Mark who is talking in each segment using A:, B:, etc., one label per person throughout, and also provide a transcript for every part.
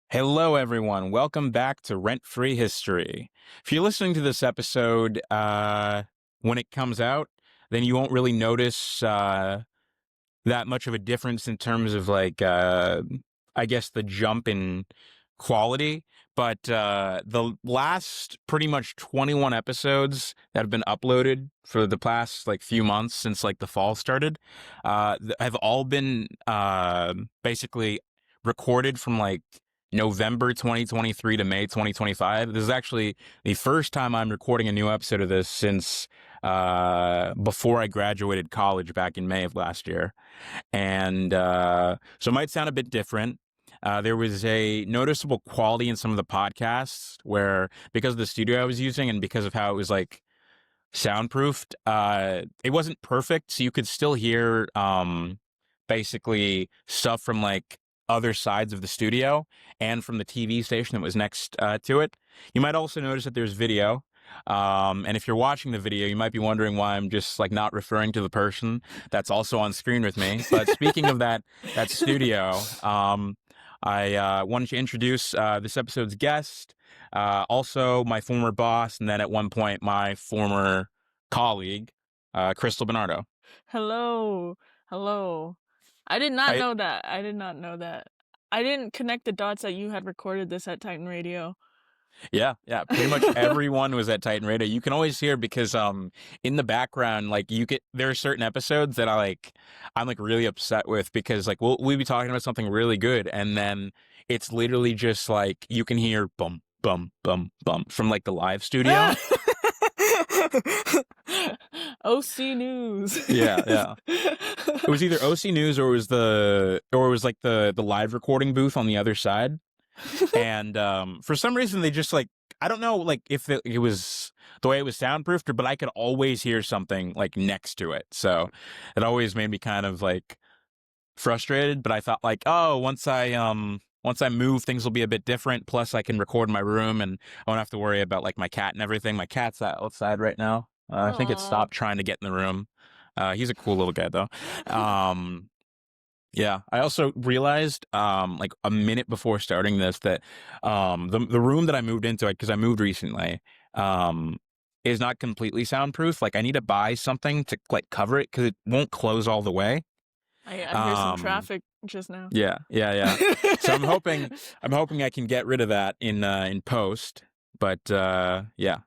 A: Hello, everyone. Welcome back to Rent-Free History. If you're listening to this episode when it comes out, then you won't really notice that much of a difference in terms of I guess the jump in quality. But the last pretty much 21 episodes that have been uploaded for the past few months since the fall started have all been basically recorded from November 2023 to May 2025. This is actually the first time I'm recording a new episode of this since before I graduated college back in May of last year. And so it might sound a bit different. There was a noticeable quality in some of the podcasts where, because of the studio I was using and because of how it was soundproofed, it wasn't perfect. So you could still hear basically stuff from other sides of the studio and from the TV station that was next to it. You might also notice that there's video. And if you're watching the video, you might be wondering why I'm just not referring to the person that's also on screen with me. But speaking of that studio, I wanted to introduce this episode's guest, also my former boss, and then at one point my former colleague, Crystal Bernardo.
B: Hello. I did not know that. I didn't connect the dots that you had recorded this at Titan Radio.
A: Yeah. Pretty much everyone was at Titan Radio. You can always hear because in the background, there are certain episodes that I'm really upset with because we'll be talking about something really good, and then it's literally just you can hear bum bum bum bum from the live studio.
B: OC News.
A: Yeah. It was either OC News or it was the live recording booth on the other side. And for some reason they just I don't know if it was the way it was soundproofed, but I could always hear something next to it. So it always made me kind of frustrated, but I thought once I move, things will be a bit different. Plus I can record in my room and I won't have to worry about my cat and everything. My cat's outside right now. I think it stopped trying to get in the room. He's a cool little guy though. Yeah, I also realized a minute before starting this that the room that I moved into, because I moved recently, is not completely soundproof. I need to buy something to cover it because it won't close all the way.
B: I heard some traffic just now.
A: Yeah. So I'm hoping I can get rid of that in post. But yeah.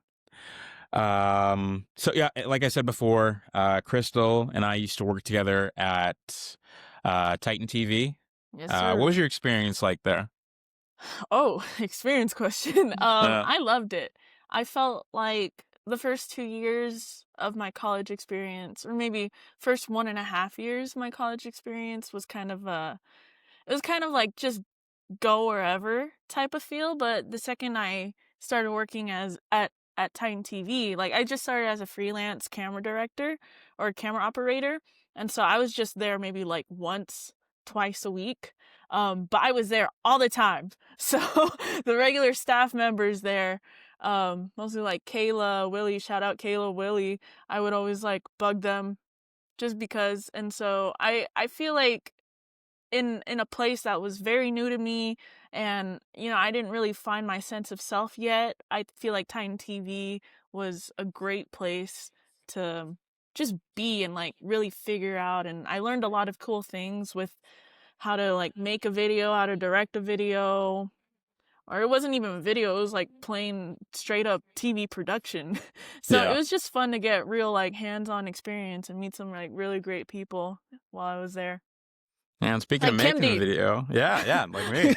A: So yeah, like I said before, Crystal and I used to work together at Titan TV.
B: Yes, sir.
A: What was your experience like there?
B: Oh, experience question. I loved it. I felt like the first 2 years of my college experience, or maybe first 1.5 years of my college experience, was kind of just go wherever type of feel. But the second I started working at Titan TV, I just started as a freelance camera director or camera operator, and so I was just there maybe once, twice a week. But I was there all the time. So the regular staff members there, mostly Kayla, Willie, shout out Kayla, Willie, I would always bug them just because. And so I feel in a place that was very new to me, and I didn't really find my sense of self yet, I feel like Titan TV was a great place to just be and really figure out. And I learned a lot of cool things with how to make a video, how to direct a video, or it wasn't even a video, it was plain straight up TV production. So
A: Yeah.
B: It was just fun to get real hands-on experience and meet some really great people while I was there.
A: And speaking of making a video, yeah, like me.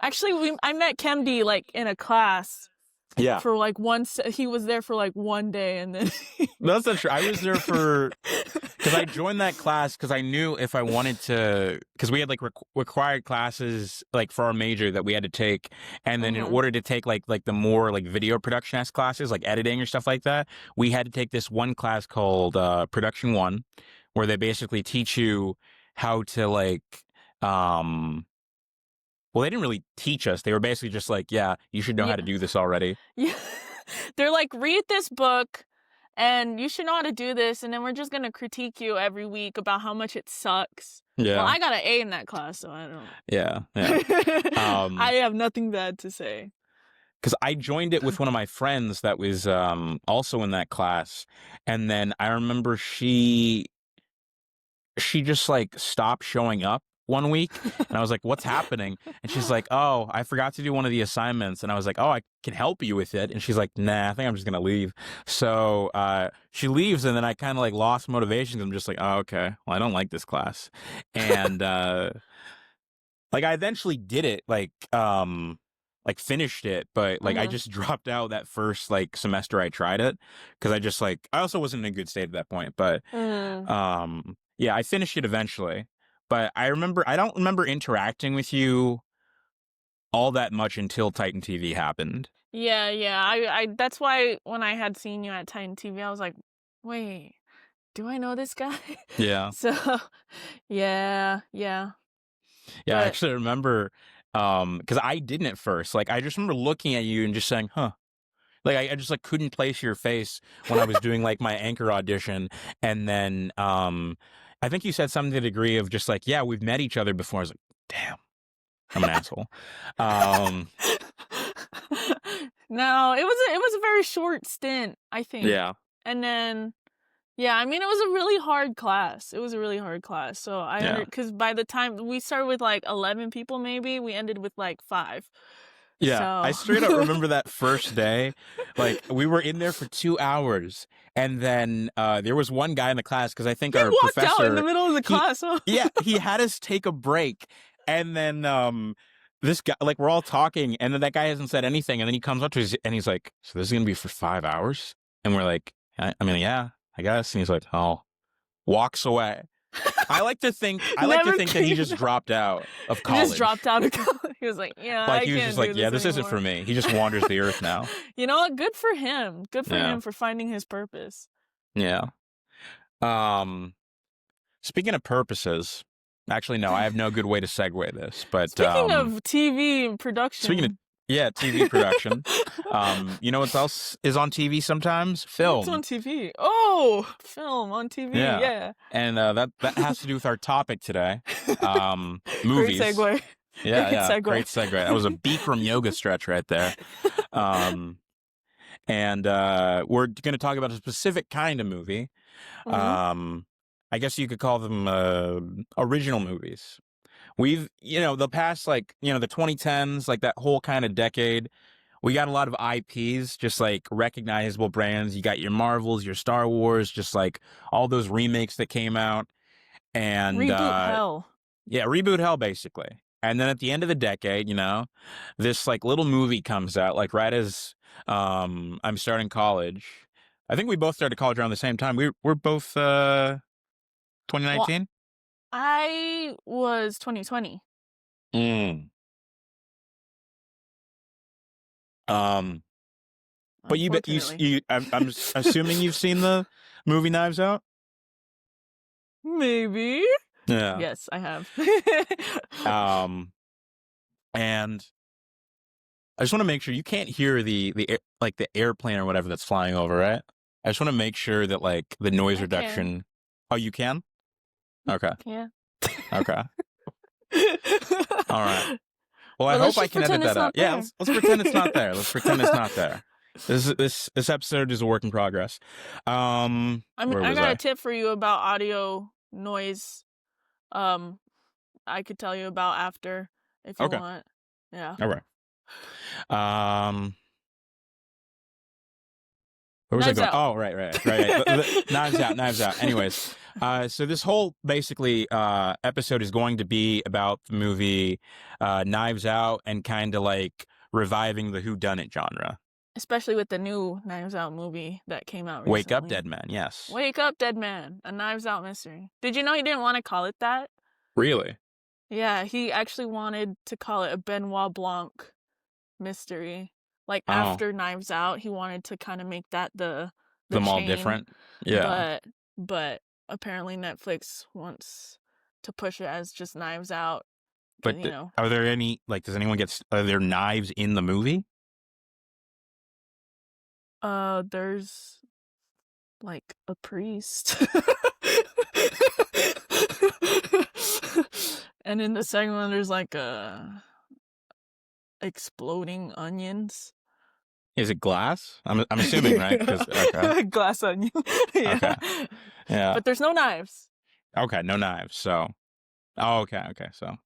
B: Actually, I met Kemdi in a class.
A: Yeah.
B: For once, he was there for 1 day, and then
A: That's not true. I was there because I joined that class because I knew if I wanted to, because we had required classes for our major that we had to take, and then in order to take the more video production-esque classes, editing or stuff like that, we had to take this one class called Production 1, where they basically teach you how to well, they didn't really teach us. They were basically just yeah, you should know how to do this already.
B: Yeah. They're read this book and you should know how to do this, and then we're just going to critique you every week about how much it sucks.
A: Yeah.
B: Well, I got an A in that class, so I don't.
A: Yeah.
B: I have nothing bad to say.
A: Because I joined it with one of my friends that was also in that class, and then I remember she just like stopped showing up one week, and I was like, "What's happening?" And she's like, "Oh, I forgot to do one of the assignments," and I was like, "Oh, I can help you with it," and she's like, "Nah, I think I'm just gonna leave." So she leaves, and then I kind of like lost motivation. I'm just like, "Oh, okay, well, I don't like this class," and like I eventually did it, like finished it, but like I just dropped out that first like semester I tried it, because I also wasn't in a good state at that point, but yeah, I finished it eventually. But I don't remember interacting with you all that much until Titan TV happened.
B: Yeah. I that's why when I had seen you at Titan TV, I was like, wait, do I know this guy?
A: Yeah.
B: So, yeah.
A: Yeah, I
B: But
A: actually remember, because I didn't at first. Like, I just remember looking at you and just saying, "Huh." Like, I just like couldn't place your face when I was doing like my anchor audition, and then I think you said something to the degree of just like, "Yeah, we've met each other before." I was like, "Damn, I'm an asshole."
B: no, it was a very short stint, I think.
A: Yeah.
B: And then, yeah, I mean, it was a really hard class. It was a really hard class. So because by the time we started with like 11 people, maybe we ended with like 5.
A: Yeah,
B: So.
A: I straight up remember that first day. Like, we were in there for 2 hours, and then there was one guy in the class, because I think our
B: walked
A: professor
B: out in the middle of the class. Huh?
A: yeah, he had us take a break, and then this guy, like, we're all talking, and then that guy hasn't said anything, and then he comes up to us and he's like, "So this is gonna be for 5 hours?" And we're like, I mean, yeah, I guess." And he's like, "Oh," walks away. I like to think that he just dropped out of college.
B: He just dropped out of college. He was like, "Yeah,
A: like
B: I
A: he was
B: can't
A: just
B: do
A: like, "Yeah, this isn't
B: anymore."
A: for me." He just wanders the earth now.
B: You know what? Good for him. Good for
A: Yeah.
B: him for finding his purpose.
A: Yeah. Speaking of purposes, actually, no, I have no good way to segue this. But
B: speaking of TV production,
A: TV production. You know what else is on TV sometimes? Film.
B: What's on TV? Oh, film on TV. Yeah.
A: And that has to do with our topic today. Movies.
B: Great segue.
A: Great segue. That was a Bikram yoga stretch right there. And we're going to talk about a specific kind of movie. I guess you could call them original movies. We've, the past, like, the 2010s, like that whole kind of decade, we got a lot of IPs, just like recognizable brands. You got your Marvels, your Star Wars, just like all those remakes that came out. And
B: reboot hell.
A: Yeah, reboot hell, basically. And then at the end of the decade, this like little movie comes out, like right as I'm starting college. I think we both started college around the same time. We're both 2019?
B: Well, I was 2020.
A: But I'm assuming you've seen the movie Knives Out?
B: Maybe.
A: Yeah.
B: Yes, I have.
A: And I just want to make sure you can't hear the airplane or whatever that's flying over, right? I just want to make sure that like the noise reduction.
B: Can.
A: Oh, you can? Okay.
B: Yeah.
A: Okay. All right. Well, I hope I can edit that out. Yeah, let's pretend it's not there. Let's pretend it's not there. This episode is a work in progress. I
B: got a tip for you about audio noise. I could tell you about after if you want. Yeah.
A: All right. Where was I going? Oh, right. Knives Out. Anyways, so this whole basically episode is going to be about the movie Knives Out and kind of like reviving the whodunit genre.
B: Especially with the new Knives Out movie that came out recently.
A: Wake Up, Dead Man, yes.
B: Wake Up, Dead Man, a Knives Out mystery. Did you know he didn't want to call it that?
A: Really?
B: Yeah, he actually wanted to call it a Benoit Blanc mystery. Like after Knives Out, he wanted to kind of make that the
A: them all
B: chain.
A: Different. Yeah.
B: But apparently Netflix wants to push it as just Knives Out.
A: But are there any does anyone are there knives in the movie?
B: There's like a priest. And in the second one, there's like exploding onions.
A: Is it glass? I'm assuming, right? Because okay,
B: Glass onion. Yeah.
A: okay, yeah,
B: But there's no knives.
A: okay, no knives. So, oh, okay, so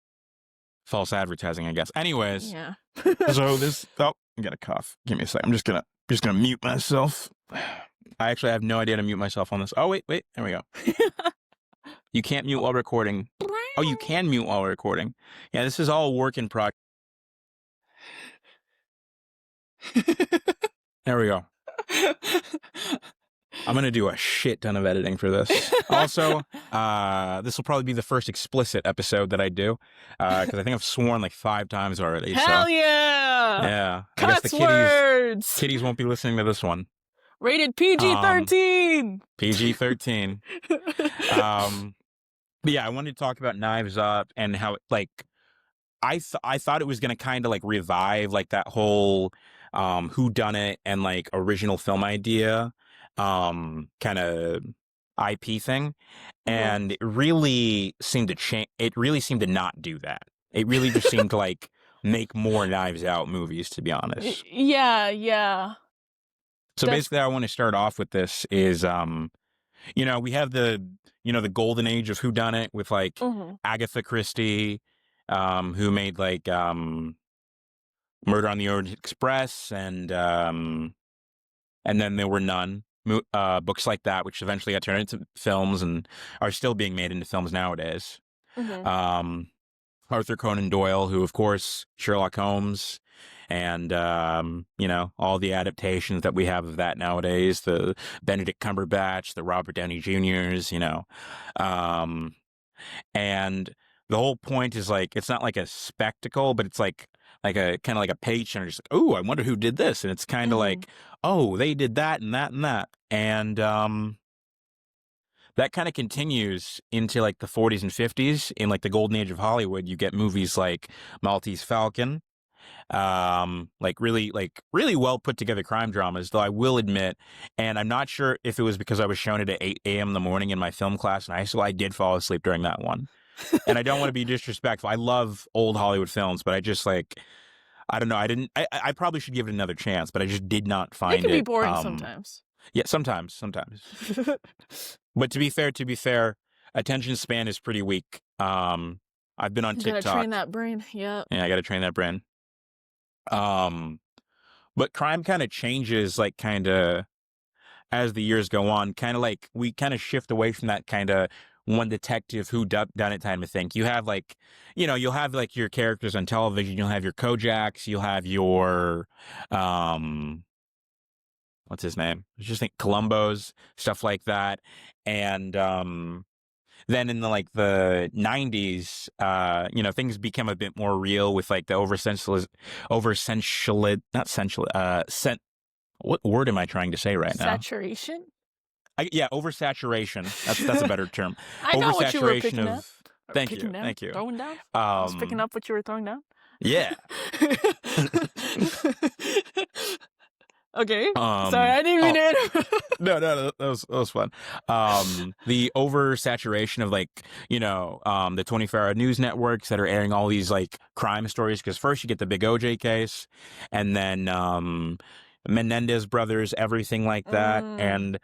A: false advertising, I guess. Anyways,
B: Yeah.
A: so this. Oh, I got a cough. Give me a sec. I'm just gonna mute myself. I actually have no idea how to mute myself on this. Oh wait, there we go. You can't mute while recording. Oh, you can mute while recording. Yeah, this is all work in progress. There we go. I'm going to do a shit ton of editing for this. Also, this will probably be the first explicit episode that I do, because I think I've sworn like 5 times already.
B: Hell
A: so,
B: yeah!
A: Yeah.
B: Cuss
A: I guess the
B: words!
A: kiddies won't be listening to this one.
B: Rated PG-13!
A: PG-13. But yeah, I wanted to talk about Knives Up and how, like, I thought it was going to kind of like revive like that whole whodunit and like original film idea kind of IP thing, and it really seemed to change. It really seemed to not do that. It really just seemed to like make more Knives Out movies, to be honest.
B: Yeah.
A: So basically, I want to start off with this is we have the golden age of whodunit with like Agatha Christie, who made like Murder on the Orient Express and then there were none books like that, which eventually got turned into films and are still being made into films nowadays. Arthur Conan Doyle, who of course Sherlock Holmes, and all the adaptations that we have of that nowadays, the Benedict Cumberbatch, the Robert Downey Jr.'s, and the whole point is like it's not like a spectacle, but it's like a kind of like a page turner, just like, oh, I wonder who did this, and it's kind of like, oh, they did that and that and that, and that kind of continues into like the 40s and 50s. In like the golden age of Hollywood, you get movies like Maltese Falcon, like really well put together crime dramas, though I will admit, and I'm not sure if it was because I was shown it at 8 a.m. in the morning in my film class in high school, I did fall asleep during that one. And I don't want to be disrespectful. I love old Hollywood films, but I just like, I don't know. I probably should give it another chance, but I just did not find it.
B: It can be boring sometimes.
A: Yeah, sometimes. But to be fair, attention span is pretty weak. I've been on TikTok.
B: Gotta train that brain. Yeah,
A: I gotta train that brain. But crime kind of changes, like kind of as the years go on. Kind of like we kind of shift away from that kind of one detective who done it time of thing. You have like, you'll have like your characters on television. You'll have your Kojaks. You'll have your what's his name? I just think Columbos, stuff like that. And then in the 90s, things become a bit more real with like the what word am I trying to say right now?
B: Saturation?
A: Oversaturation. That's a better term.
B: I know what you were picking up.
A: Thank you.
B: Throwing down? I was picking up what you were throwing down?
A: Yeah.
B: Okay. Sorry, I didn't mean to interrupt.
A: No, that was fun. The oversaturation of like, the 24-hour news networks that are airing all these like crime stories, because first you get the big OJ case, and then Menendez brothers, everything like that, and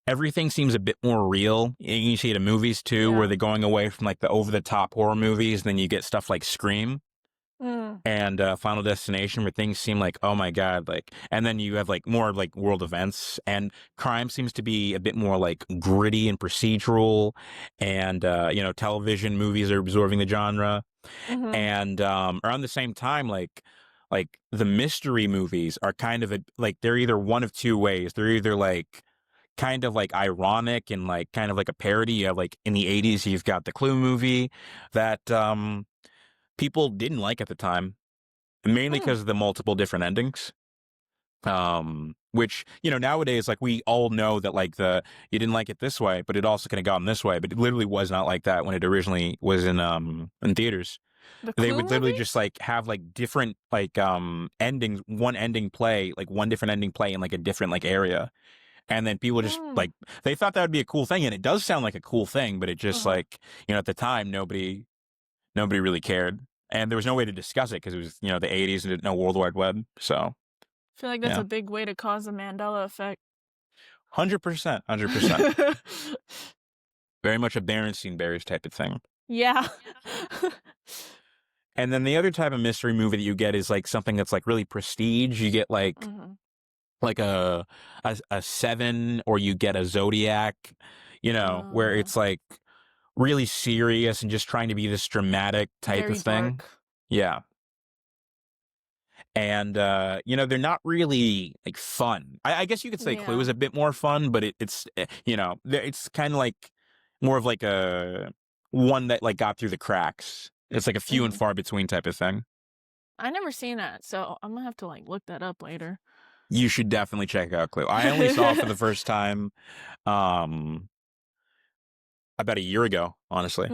A: everything seems a bit more real. You see it in movies too, where they're going away from like the over-the-top horror movies, and then you get stuff like Scream. And Final Destination, where things seem like, oh my god, like, and then you have like more like world events, and crime seems to be a bit more like gritty and procedural, and television movies are absorbing the genre, and around the same time, like the mystery movies are kind of like they're either one of two ways. They're either like kind of like ironic and like kind of like a parody. You have like in the 80s, you've got the Clue movie that people didn't like at the time, mainly because of the multiple different endings. Which, nowadays, like we all know that like you didn't like it this way, but it also could have gone this way. But it literally was not like that when it originally was in theaters. They would literally just like have like different like endings, one different ending play in like a different like area. And then people just like, they thought that would be a cool thing. And it does sound like a cool thing, but it just like, at the time, nobody nobody really cared. And there was no way to discuss it because it was, the 80s and no World Wide Web. So,
B: I feel like that's
A: yeah.
B: a big way to cause a Mandela effect.
A: 100%. 100%. Very much a Berenstein Bears type of thing.
B: Yeah.
A: And then the other type of mystery movie that you get is like something that's like really prestige. You get like a Seven, or you get a Zodiac, where it's like really serious and just trying to be this dramatic type
B: Very
A: of thing.
B: dark.
A: Yeah. And they're not really like fun. I guess you could say Clue is a bit more fun, but it's kind of like more of like a one that like got through the cracks. It's like a few and far between type of thing.
B: I never seen that, so I'm gonna have to like look that up later.
A: You should definitely check out Clue. I only saw it for the first time about a year ago, honestly.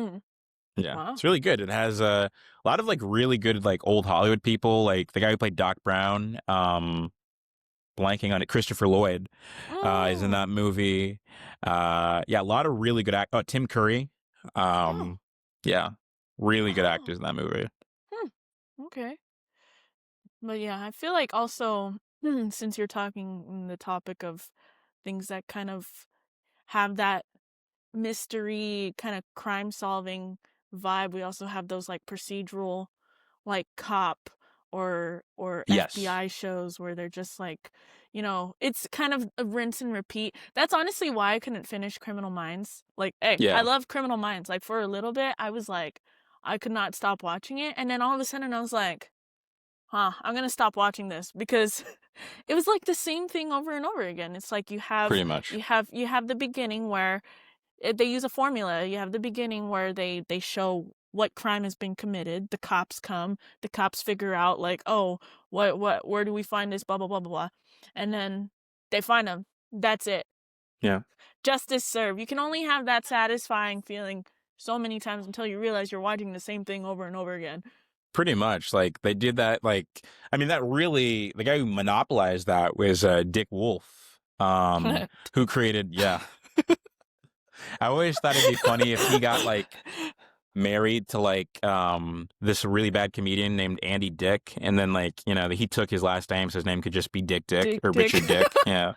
A: Yeah, wow. It's really good. It has a lot of like really good like old Hollywood people, like the guy who played Doc Brown, blanking on it, Christopher Lloyd is in that movie. A lot of really good Tim Curry. Yeah, really good actors in that movie.
B: Okay. But yeah, I feel like also, since you're talking in the topic of things that kind of have that mystery kind of crime solving vibe, we also have those like procedural, like cop or FBI shows where they're just like, it's kind of a rinse and repeat. That's honestly why I couldn't finish Criminal Minds. Like, I love Criminal Minds. Like for a little bit, I was like, I could not stop watching it, and then all of a sudden I was like, I'm gonna stop watching this, because it was like the same thing over and over again. It's like you have
A: pretty much
B: you have the beginning where they use a formula. You have the beginning where they show what crime has been committed. The cops come. The cops figure out like, oh, where do we find this? Blah blah blah blah blah, and then they find them. That's it.
A: Yeah.
B: Justice served. You can only have that satisfying feeling so many times until you realize you're watching the same thing over and over again.
A: Pretty much. Like they did that. Like, I mean, that really, the guy who monopolized that was Dick Wolf, who created. Yeah. I always thought it'd be funny if he got like married to like this really bad comedian named Andy Dick, and then like he took his last name, so his name could just be Dick or Dick. Richard Dick. Yeah.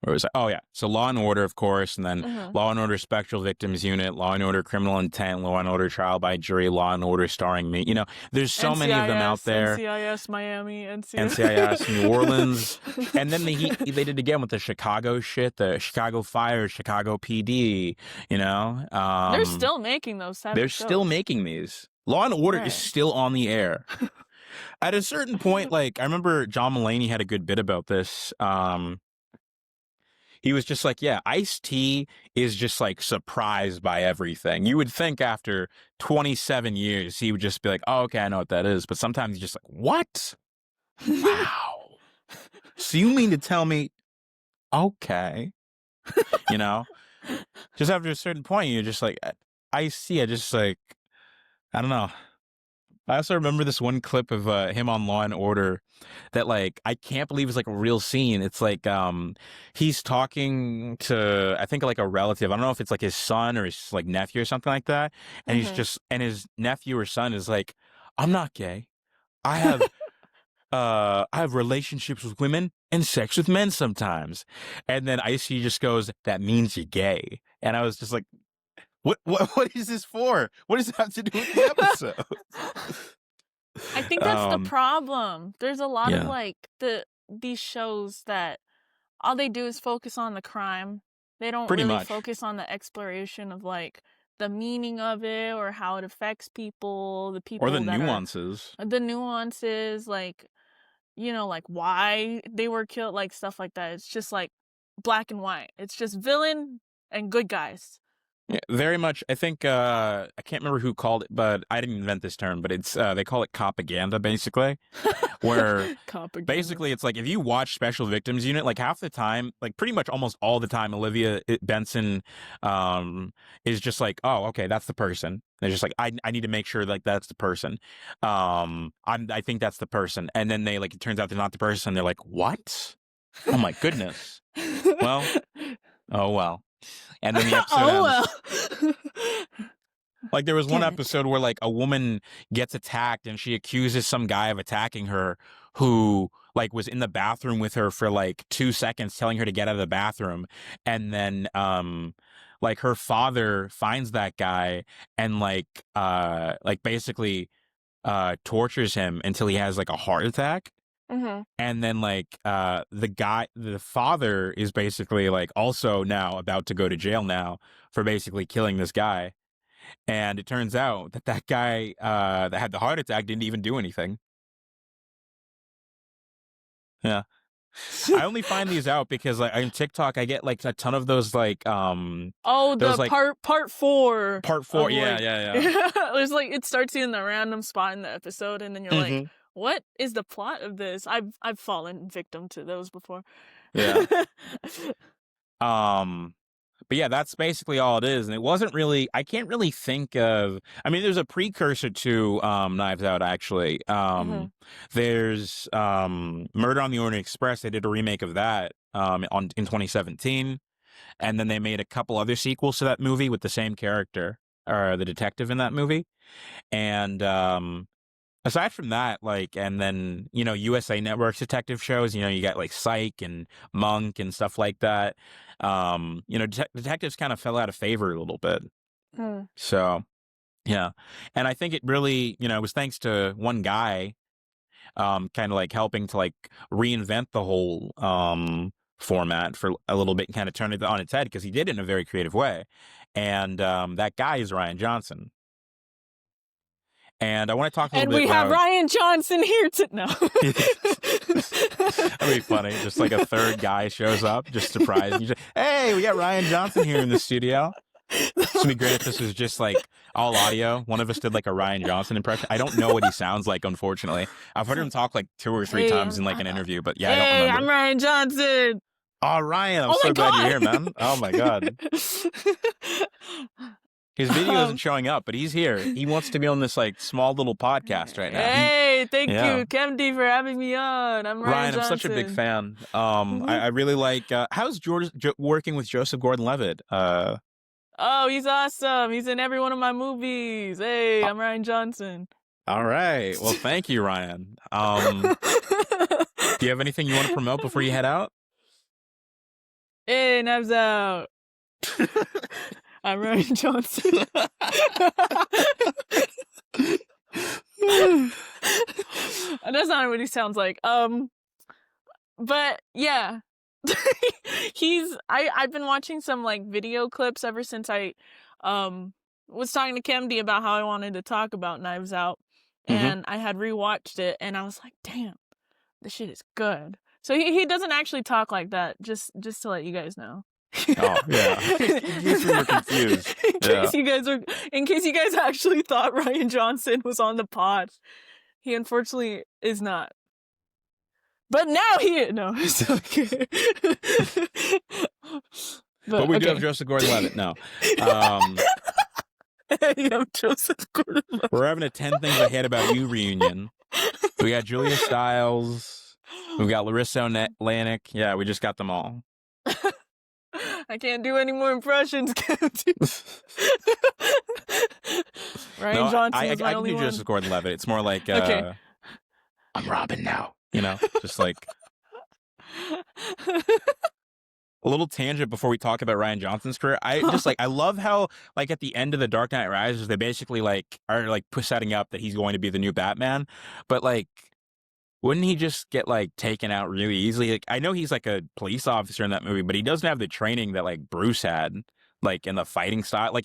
A: Where was I? Oh yeah, so Law and Order, of course, and then Law and Order Spectral Victims Unit, Law and Order Criminal Intent, Law and Order Trial by Jury, Law and Order starring me. There's so many of them out there.
B: NCIS Miami,
A: NCIS New Orleans, and then they did it again with the Chicago shit, the Chicago Fire, Chicago PD.
B: They're still making those.
A: They're still making these. Law and Order is still on the air. At a certain point, like I remember John Mulaney had a good bit about this. He was just like, yeah, Ice-T is just like surprised by everything. You would think after 27 years, he would just be like, oh, okay, I know what that is. But sometimes he's just like, what? Wow. So you mean to tell me, okay. Just after a certain point, you're just like, Ice-T, I just like, I don't know. I also remember this one clip of him on Law and Order that like I can't believe it's like a real scene. It's like he's talking to I think like a relative. I don't know if it's like his son or his like nephew or something like that. And he's just and his nephew or son is like, I'm not gay. I have relationships with women and sex with men sometimes. And then Ice-T just goes, that means you're gay. And I was just like, What is this for? What does it have to do with the episode?
B: I think that's the problem. There's a lot of like these shows that all they do is focus on the crime. They don't really focus on the exploration of like the meaning of it or how it affects people, the people
A: or the nuances.
B: The nuances, like like why they were killed, like stuff like that. It's just like black and white. It's just villain and good guys.
A: Yeah, very much. I think I can't remember who called it, but I didn't invent this term. But it's they call it copaganda, basically, where basically it's like if you watch Special Victims Unit, like half the time, like pretty much almost all the time, Olivia Benson is just like, oh, okay, that's the person. They're just like, I need to make sure like that's the person. I think that's the person, and then they like it turns out they're not the person. They're like, what? Oh my goodness. Well. Oh, well. And then the episode
B: Oh
A: ends.
B: well.
A: Like, there was one
B: Damn it.
A: episode where, like, a woman gets attacked and she accuses some guy of attacking her who, like, was in the bathroom with her for, like, 2 seconds telling her to get out of the bathroom. And then, like, her father finds that guy and, like, basically, tortures him until he has, like, a heart attack.
B: Mm-hmm.
A: And then, like, the father is basically, like, also now about to go to jail now for basically killing this guy. And it turns out that that guy that had the heart attack didn't even do anything. Yeah. I only find these out because, like, on TikTok I get, like, a ton of those, like,
B: Oh,
A: those,
B: the
A: like,
B: part 4.
A: part 4.
B: Of,
A: Yeah,
B: like,
A: yeah.
B: There's like it starts you in the random spot in the episode, and then you're like,
A: Mhm.
B: what is the plot of this? I've fallen victim to those before.
A: Yeah. But yeah, that's basically all it is. And it wasn't really, I can't really think of, I mean, there's a precursor to Knives Out, actually.
B: Mhm.
A: There's Murder on the Orient Express. They did a remake of that in 2017. And then they made a couple other sequels to that movie with the same character, or the detective in that movie. And aside from that, like, and then, you know, USA Network's detective shows, you know, you got like Psych and Monk and stuff like that. You know, detectives kind of fell out of favor a little bit.
B: Mm.
A: So, yeah. And I think it really, you know, it was thanks to one guy kind of like helping to like reinvent the whole format for a little bit and kind of turn it on its head, because he did it in a very creative way. And that guy is Rian Johnson. And I want to talk a little
B: And
A: bit
B: we have
A: about...
B: Rian Johnson here to no.
A: That'd be funny. Just like a third guy shows up, just surprised. You hey, we got Rian Johnson here in the studio. This would be great if this was just like all audio. One of us did like a Rian Johnson impression. I don't know what he sounds like, unfortunately. I've heard him talk like 2 or 3 times in like an interview, but yeah, I don't remember.
B: I'm Rian Johnson.
A: Oh, Ryan, I'm
B: Oh
A: so
B: my
A: glad
B: God.
A: you're here, man. Oh my God. His video isn't showing up, but he's here. He wants to be on this like small little podcast right now.
B: Hey, thank
A: Yeah.
B: you, Kemdi, for having me on. I'm Rian
A: Ryan,
B: Johnson.
A: I'm such a big fan. I really like. How's George working with Joseph Gordon-Levitt?
B: Oh, he's awesome. He's in every one of my movies. Hey, I'm Rian Johnson.
A: All right. Well, thank you, Ryan. Do you have anything you want to promote before you head out?
B: Hey, Knives Out. I'm Rian Johnson. That's not what he sounds like. But yeah. I've been watching some like video clips ever since I was talking to Kemdi about how I wanted to talk about Knives Out, and I had rewatched it and I was like, damn, this shit is good. So he doesn't actually talk like that, just to let you guys know.
A: Oh, yeah. In case we were confused.
B: In case you guys actually thought Rian Johnson was on the pod. He unfortunately is not. But now no, it's okay.
A: But we do have Joseph Gordon-Levitt now.
B: I'm Joseph Gordon-Levitt.
A: We're having a 10 Things I Hate About You reunion. We got Julia Stiles. We got Larissa Lanik. Yeah, we just got them all.
B: I can't do any more impressions, Rian Johnson is my only one. I can do Joseph
A: Gordon-Levitt. It's more like,
B: okay.
A: I'm Robin now. You know, just like... A little tangent before we talk about Rian Johnson's career. I love how, like, at the end of The Dark Knight Rises, they basically, like, are, like, setting up that he's going to be the new Batman. But, like, wouldn't he just get, like, taken out really easily? Like, I know he's, like, a police officer in that movie, but he doesn't have the training that, like, Bruce had, like, in the fighting style. Like,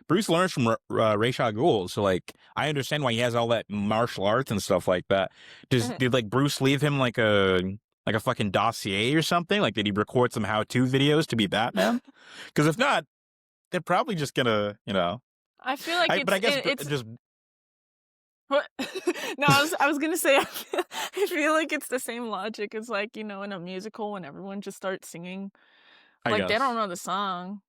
A: Bruce learns from Ra's al Ghul, so, like, I understand why he has all that martial arts and stuff like that. Did, like, Bruce leave him, like a fucking dossier or something? Like, did he record some how-to videos to be Batman? Because if not, they're probably just gonna, you know.
B: I feel like it's
A: just...
B: What? No, I was gonna say, I feel like it's the same logic as, like, you know, in a musical when everyone just starts singing. Like, they don't know the song,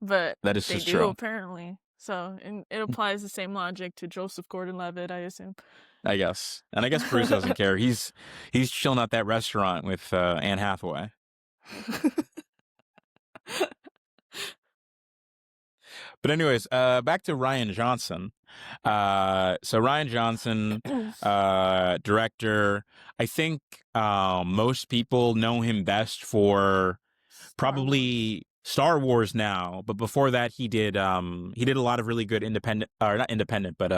B: but
A: that is
B: they do,
A: true.
B: apparently. So, and it applies the same logic to Joseph Gordon-Levitt, I assume.
A: I guess. And I guess Bruce doesn't care. He's chilling at that restaurant with Anne Hathaway. But anyways, back to Rian Johnson. So Rian Johnson, director. I think most people know him best for
B: Star Wars.
A: probably Star Wars now, but before that he did a lot of really good independent, or not independent, but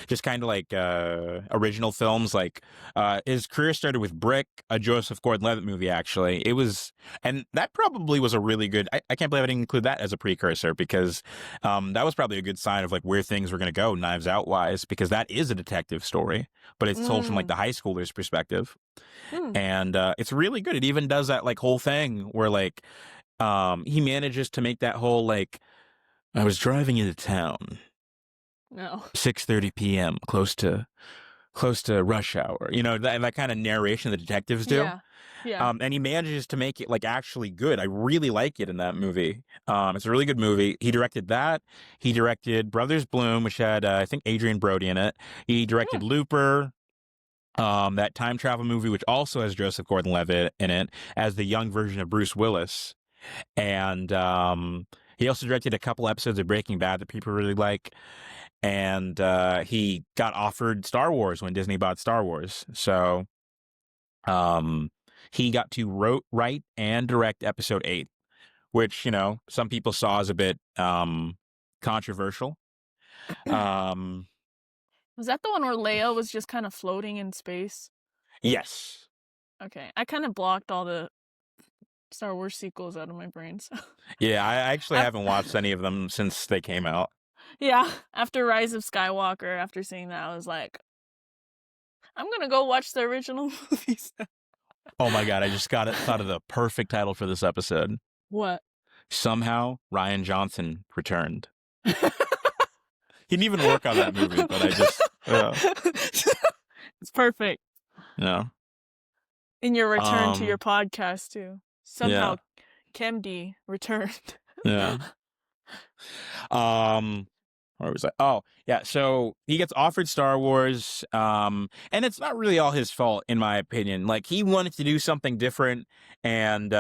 A: just kind of like original films. Like his career started with Brick, a Joseph Gordon-Levitt movie. Actually, it was, and that probably was a really good. I can't believe I didn't include that as a precursor, because that was probably a good sign of like where things were going to go Knives Out wise, because that is a detective story, but it's told from like the high schooler's perspective. And it's really good. It even does that like whole thing where like he manages to make that whole like, I was driving into town,
B: No.
A: 6:30 p.m. close to rush hour. You know, that kind of narration the detectives do.
B: Yeah.
A: And he manages to make it like actually good. I really like it in that movie. It's a really good movie. He directed that. He directed Brothers Bloom, which had I think Adrian Brody in it. He directed Looper. That time travel movie, which also has Joseph Gordon-Levitt in it as the young version of Bruce Willis. And he also directed a couple episodes of Breaking Bad that people really like. And he got offered Star Wars when Disney bought Star Wars. So he got to write and direct episode 8, which, you know, some people saw as a bit controversial.
B: Was that the one where Leia was just kind of floating in space?
A: Yes.
B: Okay. I kind of blocked all the Star Wars sequels out of my brain. So.
A: Yeah, I actually haven't watched any of them since they came out.
B: Yeah, after Rise of Skywalker, after seeing that, I was like, I'm going to go watch the original movies.
A: Oh my God, I just thought of the perfect title for this episode.
B: What?
A: Somehow Rian Johnson returned. He didn't even work on that movie, but I just...
B: It's perfect.
A: Yeah.
B: In your return to your podcast, too. Somehow, Kemdi returned.
A: Yeah. Where was I? Oh, yeah. So he gets offered Star Wars, and it's not really all his fault, in my opinion. Like, he wanted to do something different, and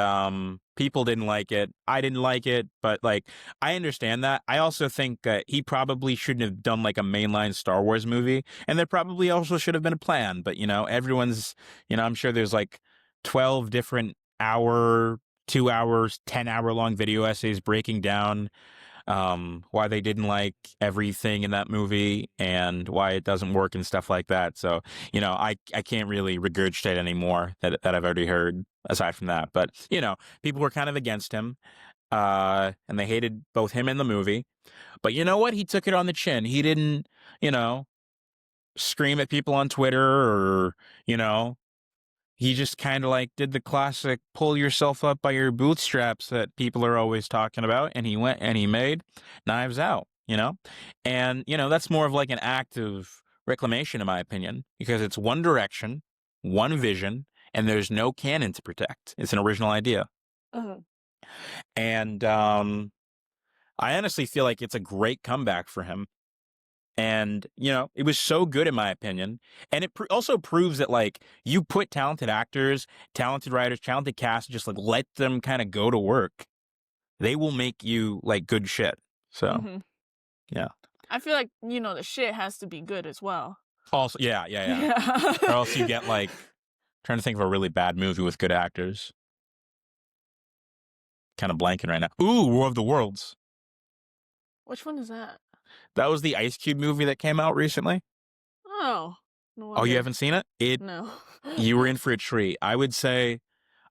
A: people didn't like it. I didn't like it, but like, I understand that. I also think that he probably shouldn't have done like a mainline Star Wars movie, and there probably also should have been a plan. But you know, everyone's, you know, I'm sure there's like 12 different 2 hours, 10-hour long video essays breaking down why they didn't like everything in that movie and why it doesn't work and stuff like that. So, you know, I can't really regurgitate anymore that I've already heard aside from that. But, you know, people were kind of against him, and they hated both him and the movie. But you know what? He took it on the chin. He didn't, you know, scream at people on Twitter, or, you know, he just kind of like did the classic pull yourself up by your bootstraps that people are always talking about. And he went and he made Knives Out, you know? And, you know, that's more of like an act of reclamation, in my opinion, because it's one direction, one vision, and there's no canon to protect. It's an original idea. And I honestly feel like it's a great comeback for him. And, you know, it was so good, in my opinion. And it also proves that, like, you put talented actors, talented writers, talented cast, just, like, let them kind of go to work. They will make you, like, good shit. So, yeah.
B: I feel like, you know, the shit has to be good as well.
A: Also, yeah. Or else you get, like, trying to think of a really bad movie with good actors. Kind of blanking right now. Ooh, War of the Worlds.
B: Which one is that?
A: That was the Ice Cube movie that came out recently.
B: Oh. No
A: Oh, you haven't seen it?
B: No.
A: You were in for a treat. I would say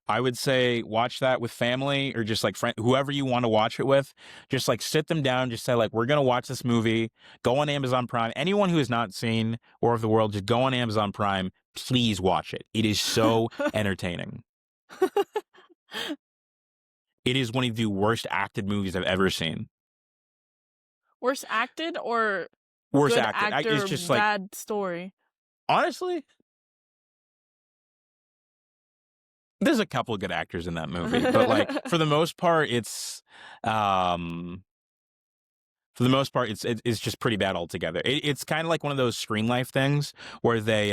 A: watch that with family, or just like whoever you want to watch it with. Just like sit them down, just say like, we're going to watch this movie. Go on Amazon Prime. Anyone who has not seen War of the World, just go on Amazon Prime. Please watch it. It is so entertaining. It is one of the worst acted movies I've ever seen.
B: Worst acted or
A: worst
B: good
A: acted?
B: actor,
A: It's just
B: bad
A: like,
B: story?
A: Honestly, there's a couple of good actors in that movie, but like for the most part, it's just pretty bad altogether. It's kind of like one of those Screen Life things where they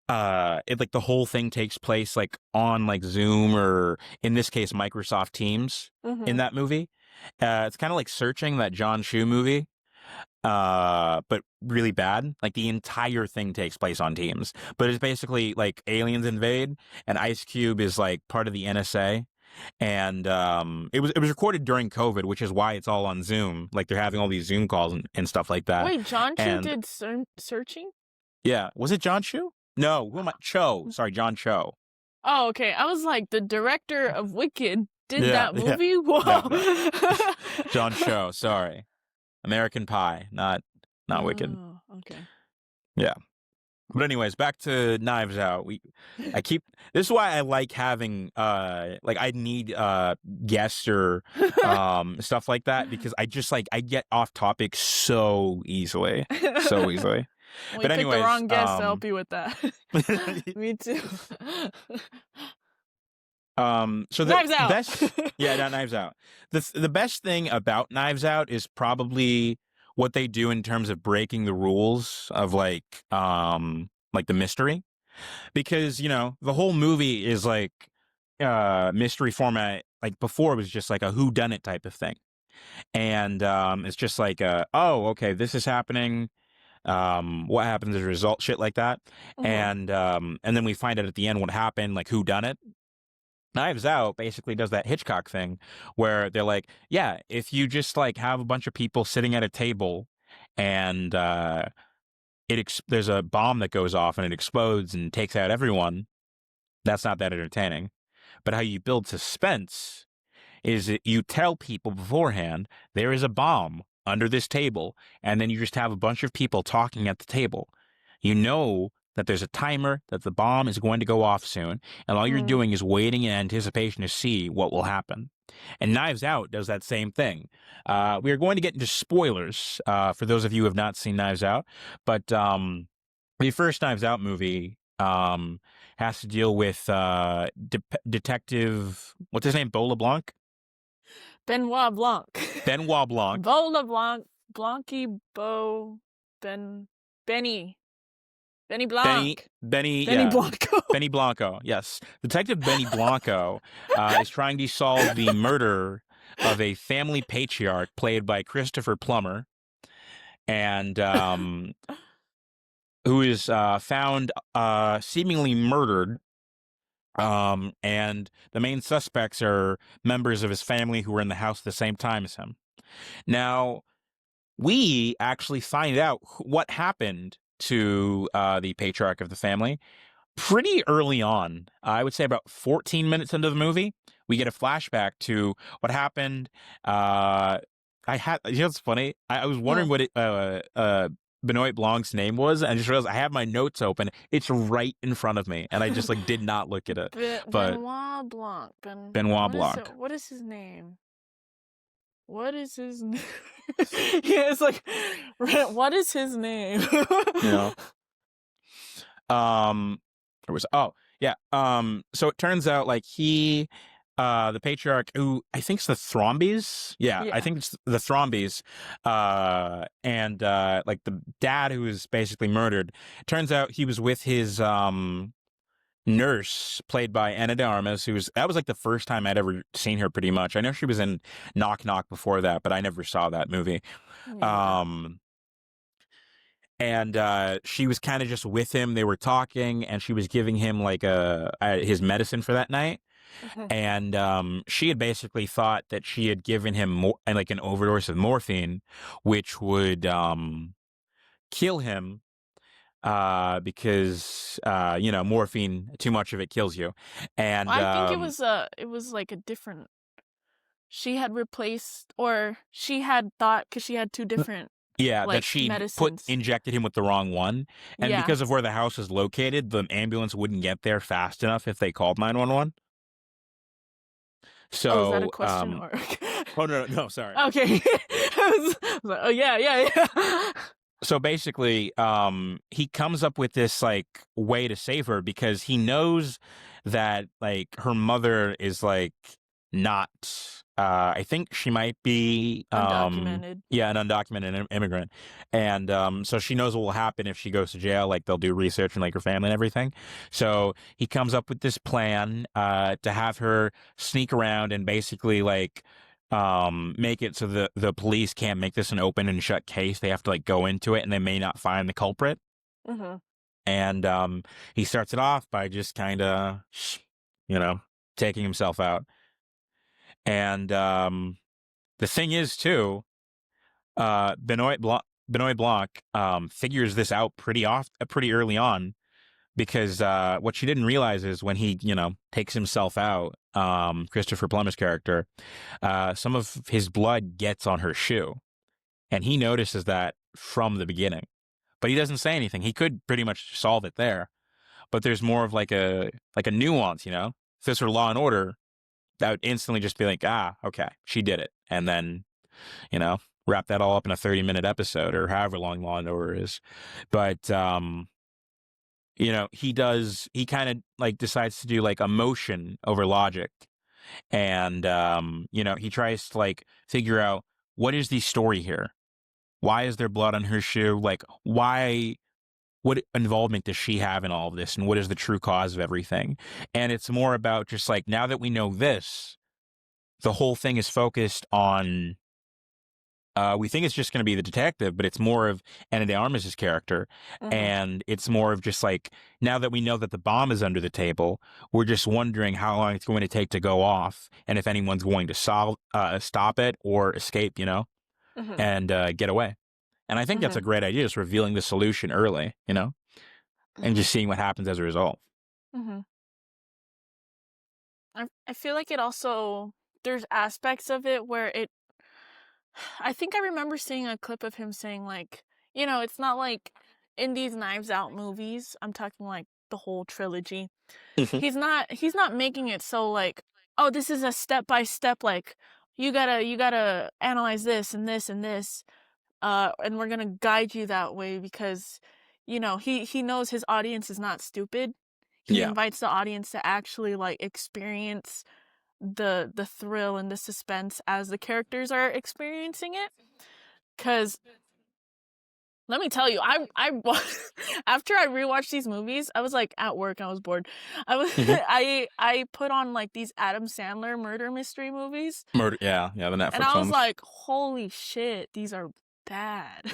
A: like the whole thing takes place like on like Zoom or in this case Microsoft Teams in that movie. It's kind of like Searching, that John Chu movie, but really bad. Like the entire thing takes place on Teams, but it's basically like aliens invade, and Ice Cube is like part of the NSA. And it was recorded during COVID, which is why it's all on Zoom. Like they're having all these Zoom calls and stuff like that.
B: Wait, John Chu did Searching?
A: Yeah, was it John Chu? No, who am I? Cho. Sorry, John Cho.
B: Oh, okay. I was like, the director of Wicked did that movie?
A: Yeah.
B: Whoa.
A: No. John Cho, sorry. American Pie, not Wicked.
B: Okay.
A: Yeah. But anyways, back to Knives Out. This is why I like having like I need guests or stuff like that, because I just like I get off topic so easily. So easily.
B: Well,
A: but
B: you
A: anyways,
B: picked the wrong guest to help you with that. Me too.
A: So the
B: Knives Out.
A: best, not Knives Out. The best thing about Knives Out is probably what they do in terms of breaking the rules of like the mystery, because the whole movie is like mystery format. Like before, it was just like a whodunit type of thing, and it's just like oh, okay, this is happening. What happens as a result, shit like that, and then we find out at the end what happened, like who done it. Knives Out basically does that Hitchcock thing where they're like, yeah, if you just like have a bunch of people sitting at a table and there's a bomb that goes off and it explodes and takes out everyone, that's not that entertaining. But how you build suspense is that you tell people beforehand there is a bomb under this table, and then you just have a bunch of people talking at the table. You know that there's a timer, that the bomb is going to go off soon, and all you're doing is waiting in anticipation to see what will happen. And Knives Out does that same thing. We are going to get into spoilers for those of you who have not seen Knives Out, but the first Knives Out movie has to deal with Detective, what's his name, Blanc?
B: Benoit Blanc.
A: Benoit Blanc.
B: Benoit Blanc. Blancy Beau. Benny Blanc.
A: Benny
B: Blanco.
A: Benny Blanco, yes. Detective Benny Blanco is trying to solve the murder of a family patriarch played by Christopher Plummer, and who is found seemingly murdered. And the main suspects are members of his family who were in the house at the same time as him. Now, we actually find out what happened to the patriarch of the family pretty early on. I would say about 14 minutes into the movie, we get a flashback to what happened. It's funny. I was wondering what Benoit Blanc's name was, and I just realized I have my notes open. It's right in front of me, and I just like did not look at it.
B: Benoit Blanc.
A: Benoit Blanc.
B: What is his name? What is his name? Yeah, it's like, what is his name? So it turns out like he, the patriarch, who I think is the Thrombies. Yeah, I think it's the Thrombies. And like the dad who was basically murdered. It turns out he was with his nurse, played by Ana de Armas, that was like the first time I'd ever seen her pretty much. I know she was in Knock Knock before that, but I never saw that movie. Yeah. And she was kind of just with him. They were talking, and she was giving him like his medicine for that night. And she had basically thought that she had given him like an overdose of morphine, which would kill him. Because morphine, too much of it kills you. And I think it was like a different. She had replaced, or she had thought, because she had two different.
A: Yeah, like, that she injected him with the wrong one, and because of where the house is located, the ambulance wouldn't get there fast enough if they called 911. So,
B: is that a question or?
A: Oh no, sorry.
B: Okay. I was like, oh yeah.
A: So basically, he comes up with this like way to save her, because he knows that like her mother is like not I think she might be
B: Undocumented.
A: yeah, an undocumented immigrant, and so she knows what will happen if she goes to jail. Like they'll do research and like her family and everything. So he comes up with this plan to have her sneak around and basically like make it so the police can't make this an open and shut case. They have to like go into it and they may not find the culprit.
B: Mm-hmm.
A: And he starts it off by just kind of, taking himself out. And the thing is, too, Benoit Blanc figures this out pretty early on, because what she didn't realize is when he, takes himself out, Christopher Plummer's character, some of his blood gets on her shoe, and he notices that from the beginning. But he doesn't say anything. He could pretty much solve it there, but there's more of like a nuance, If this were Law and Order, that would instantly just be like, okay, she did it, and then, wrap that all up in a 30-minute episode or however long Law and Order is. But he kind of like decides to do like emotion over logic, and he tries to like figure out what is the story here. Why is there blood on her shoe? Like, why? What involvement does she have in all of this, and what is the true cause of everything? And it's more about just like, now that we know this, the whole thing is focused on. We think it's just going to be the detective, but it's more of Ana de Armas' character,
B: Mm-hmm.
A: and it's more of just like, now that we know that the bomb is under the table, we're just wondering how long it's going to take to go off, and if anyone's going to stop it or escape,
B: Mm-hmm.
A: and get away. And I think that's a great idea, just revealing the solution early, and just seeing what happens as a result.
B: Mm-hmm. I feel like it also, there's aspects of it where I think I remember seeing a clip of him saying like, it's not like in these Knives Out movies, I'm talking like the whole trilogy. He's not making it so like, oh, this is a step by step, like you gotta analyze this and this and this, and we're gonna guide you that way, because he knows his audience is not stupid. He invites the audience to actually like experience the thrill and the suspense as the characters are experiencing it. Because let me tell you, I after I rewatched these movies, I was like at work, I was bored. I was I put on like these Adam Sandler murder mystery movies.
A: The Netflix
B: and I was
A: ones.
B: like, holy shit, these are bad.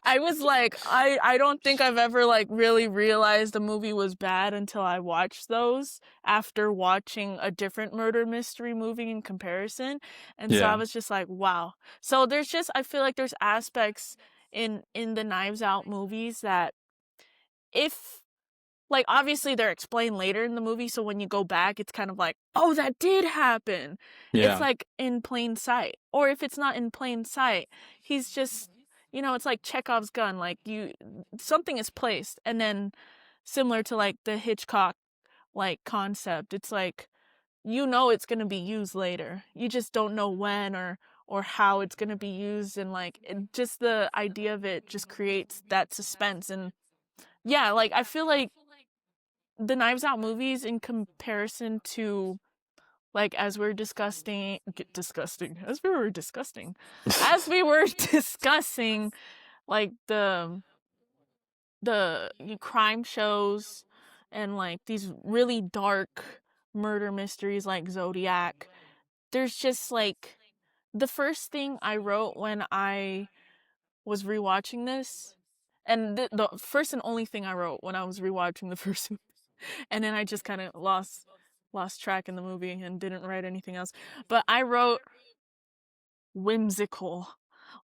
B: I was like, I don't think I've ever like really realized a movie was bad until I watched those after watching a different murder mystery movie in comparison. And so I was just like, wow. So there's just, I feel like there's aspects in the Knives Out movies that, if like, obviously they're explained later in the movie, so when you go back, it's kind of like, oh, that did happen. It's like in plain sight. Or if it's not in plain sight, he's just, it's like Chekhov's gun. Like, something is placed, and then similar to like the Hitchcock like concept, it's like, it's going to be used later. You just don't know when or how it's going to be used, and like just the idea of it just creates that suspense. And yeah, like I feel like the Knives Out movies, in comparison to like as we were discussing like the crime shows and like these really dark murder mysteries like Zodiac, there's just like, the first thing I wrote when I was rewatching this, and the first and only thing I wrote when I was rewatching the first movie, and then I just kind of lost track in the movie and didn't write anything else, but I wrote whimsical.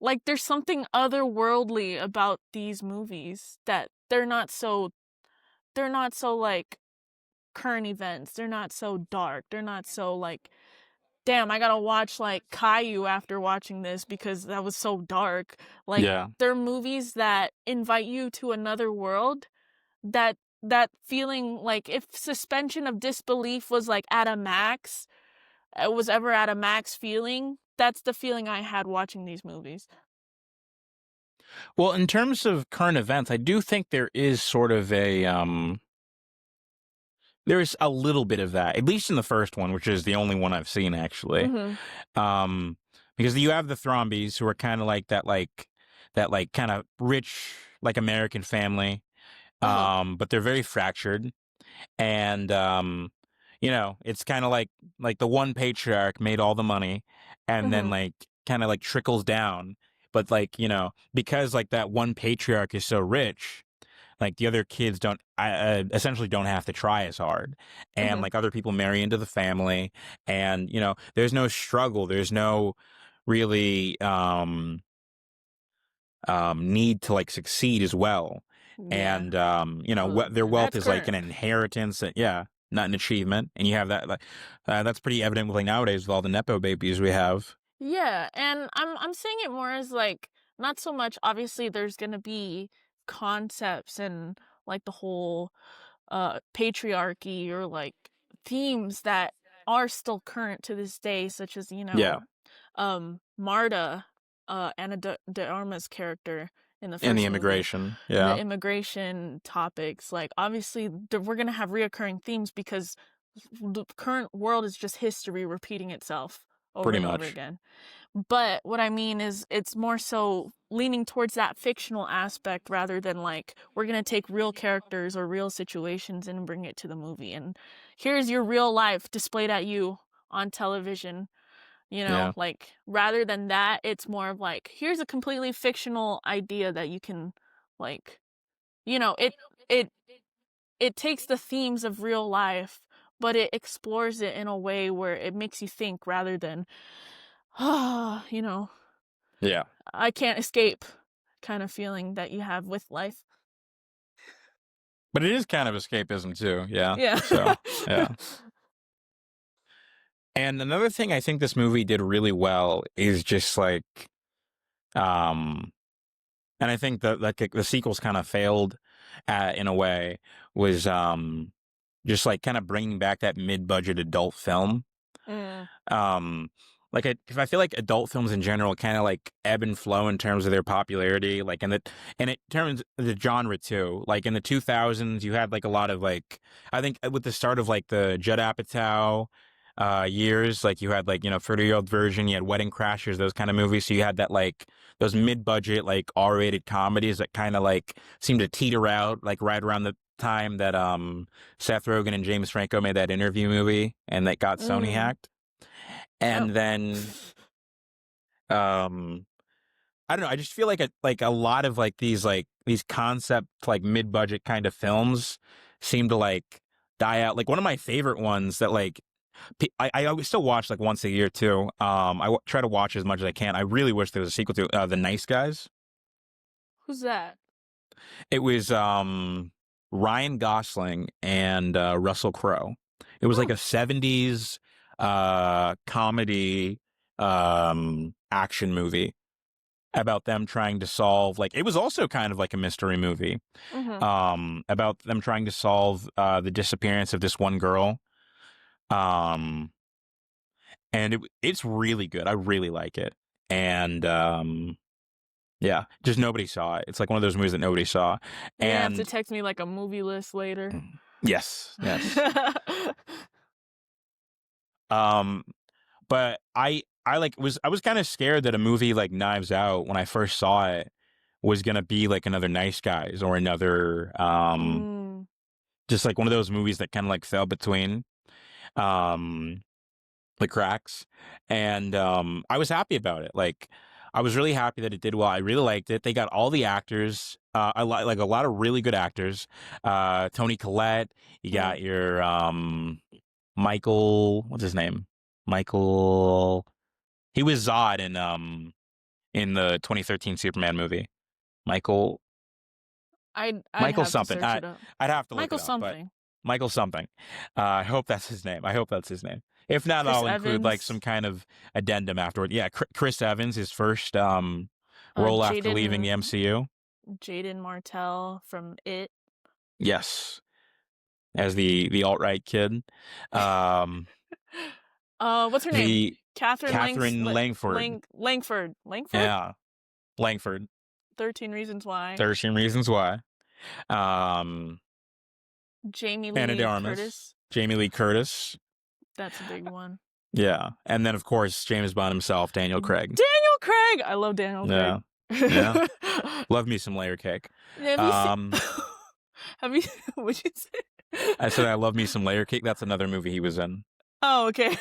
B: Like, there's something otherworldly about these movies, that they're not so like current events, they're not so dark, they're not so like, damn, I gotta watch like Caillou after watching this because that was so dark. Like, they're movies that invite you to another world, that feeling, like if suspension of disbelief was like at a max, it was ever at a max feeling, that's the feeling I had watching these movies.
A: Well, in terms of current events, I do think there is sort of a There's a little bit of that, at least in the first one, which is the only one I've seen actually. Because you have the Thrombies who are kind of like that kind of rich like American family, but they're very fractured, and it's kind of like the one patriarch made all the money, and then like kind of like trickles down, but like because like that one patriarch is so rich, like the other kids don't essentially don't have to try as hard, and like other people marry into the family, and there's no struggle, there's no really need to like succeed as well.
B: Yeah.
A: And their wealth is like an inheritance, not an achievement, and you have that that's pretty evident with like nowadays with all the nepo babies we have.
B: Yeah, and I'm seeing it more as like not so much, obviously there's gonna be concepts and like the whole patriarchy or like themes that are still current to this day, such as Marta, Anna de Armas character in the first
A: in the
B: movie.
A: immigration,
B: the immigration topics. Like obviously we're gonna have reoccurring themes because the current world is just history repeating itself over
A: pretty
B: and
A: much
B: over again. But what I mean is it's more so leaning towards that fictional aspect rather than like we're going to take real characters or real situations and bring it to the movie. And here's your real life displayed at you on television. Like rather than that, it's more of like here's a completely fictional idea that you can like it takes the themes of real life, but it explores it in a way where it makes you think rather than
A: yeah,
B: I can't escape kind of feeling that you have with life.
A: but it is kind of escapism too.
B: Yeah.
A: So yeah. And another thing I think this movie did really well is just like and I think that like the sequels kind of failed in a way, was just like kind of bringing back that mid-budget adult film. Because I feel like adult films in general kind of like ebb and flow in terms of their popularity, like and it turns the genre too. Like in the 2000s, you had like a lot of like, I think with the start of like the Judd Apatow years, like you had like 30-Year-Old Virgin, you had Wedding Crashers, those kind of movies. So you had that like those mid-budget like R-rated comedies that kind of like seemed to teeter out like right around the time that Seth Rogen and James Franco made that Interview movie and that got Sony hacked. And then I don't know, I just feel like a lot of like these concept like mid-budget kind of films seem to like die out. Like one of my favorite ones that like I always still watch like once a year too. Try to watch as much as I can. I really wish there was a sequel to The Nice Guys.
B: Who's that?
A: It was Ryan Gosling and Russell Crowe. It was like a 70s comedy action movie about them trying to solve, like, it was also kind of like a mystery movie about them trying to solve the disappearance of this one girl. And it's really good. I really like it. And yeah, just nobody saw it. It's like one of those movies that nobody saw.
B: You have to text me like a movie list later.
A: Yes. But I was kind of scared that a movie like Knives Out, when I first saw it, was gonna be like another Nice Guys or another just like one of those movies that kind of like fell between the cracks. And I was happy about it. Like I was really happy that it did well. I really liked it. They got all the actors. I like a lot of really good actors. Toni Collette. You got your Michael. What's his name? Michael. He was Zod in the 2013 Superman movie. Michael.
B: I'd
A: Michael
B: have
A: something.
B: To search it up.
A: I'd have to look
B: Michael
A: it up.
B: something.
A: Michael something. I hope that's his name. If not,
B: Chris
A: I'll include
B: Evans.
A: like some kind of addendum afterward. Yeah, Chris Evans, his first role after leaving the MCU.
B: Jaden Martell from It.
A: Yes, as the alt-right kid.
B: What's her name?
A: Catherine Langford.
B: Langford.
A: Yeah, Langford.
B: 13 Reasons Why.
A: 13 Reasons Why.
B: Jamie
A: Anna
B: Lee
A: de Armas.
B: Curtis.
A: Jamie Lee Curtis.
B: That's a big one.
A: Yeah. And then, of course, James Bond himself, Daniel Craig.
B: Daniel Craig! I love Daniel Craig.
A: Yeah. Love me some layer cake.
B: Have you seen... Have you... What'd you say?
A: I said I love me some layer cake. That's another movie he was in.
B: Oh, okay.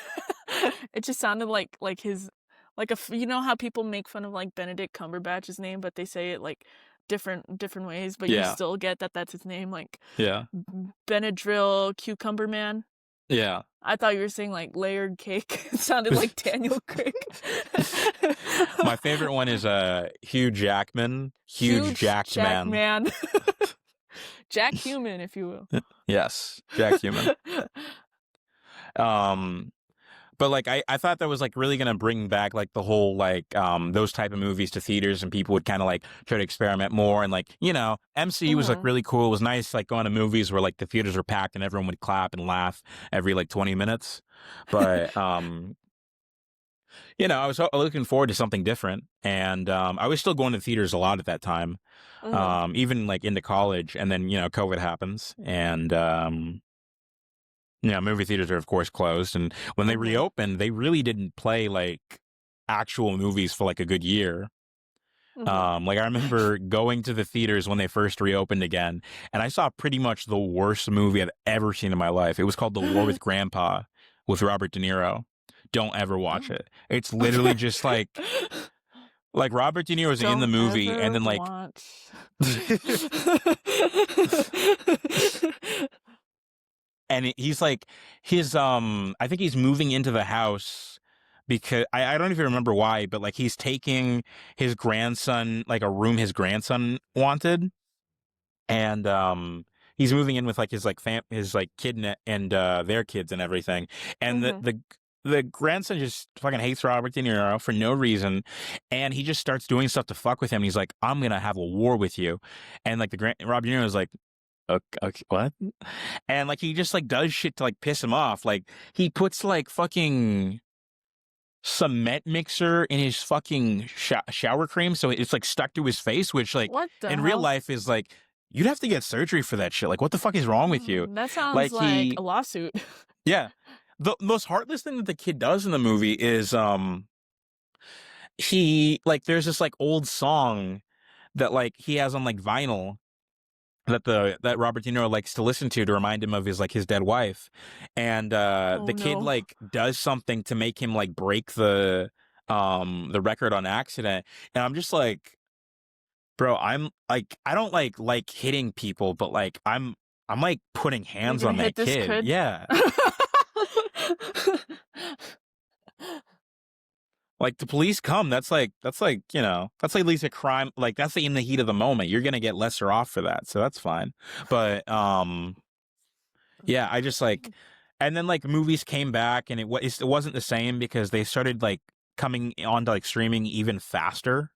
B: It just sounded like his... Like, you know how people make fun of, like, Benedict Cumberbatch's name, but they say it, like, different ways, but you still get that that's his name, like...
A: Yeah.
B: Benadryl Cucumber Man.
A: Yeah.
B: I thought you were saying, like, layered cake. It sounded like Daniel Craig.
A: My favorite one is Hugh Jackman. Huge Jacked Man.
B: Jack Human, if you will.
A: Yes, Jack Human. But like I thought that was like really gonna bring back like the whole like those type of movies to theaters, and people would kind of like try to experiment more, and like, you know, MCU was like really cool. It was nice like going to movies where like the theaters were packed and everyone would clap and laugh every like 20 minutes. But you know, I was looking forward to something different, and I was still going to theaters a lot at that time, even like into college, and then, you know, COVID happens, and yeah, movie theaters are of course closed, and when they reopened, they really didn't play like actual movies for like a good year. Like I remember going to the theaters when they first reopened again, and I saw pretty much the worst movie I've ever seen in my life. It was called The War with Grandpa with Robert De Niro. Don't ever watch it. It's literally just like Robert De Niro is in the movie, and then like and he's like I think he's moving into the house because I don't even remember why, but like he's taking his grandson, like a room his grandson wanted, and he's moving in with like his kid and their kids and everything, and the grandson just fucking hates Robert De Niro for no reason, and he just starts doing stuff to fuck with him. He's like, I'm gonna have a war with you, and like Robert De Niro is like, okay, what? And like he just like does shit to like piss him off. Like he puts like fucking cement mixer in his fucking shower cream, so it's like stuck to his face, which like in real life is like, you'd have to get surgery for that shit. Like, what the fuck is wrong with you?
B: That sounds like a lawsuit.
A: Yeah. The most heartless thing that the kid does in the movie is he like there's this like old song that like he has on like vinyl that Robert De Niro likes to listen to remind him of his like his dead wife, and the kid like does something to make him like break the record on accident, and I'm just like, bro, I'm like, I don't like hitting people, but like I'm like putting hands on that kid. Yeah. Like the police come, that's like, you know, that's like at least a crime. Like that's in the heat of the moment. You're gonna get lesser off for that, so that's fine. But yeah, I just like, and then like movies came back, and it wasn't the same because they started like coming onto like streaming even faster.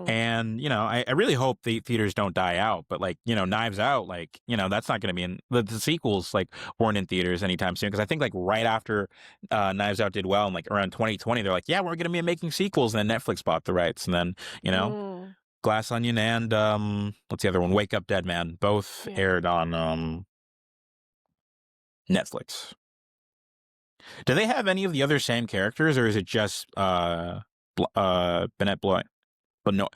A: And, you know, I really hope the theaters don't die out, but like, you know, Knives Out, like, you know, that's not going to be in the sequels, like weren't in theaters anytime soon. Cause I think like right after Knives Out did well, and like around 2020, they're like, yeah, we're going to be making sequels. And then Netflix bought the rights. And then, you know, Glass Onion and what's the other one? Wake Up Dead Man, both aired on Netflix. Do they have any of the other same characters, or is it just Benoit Blanc? But no,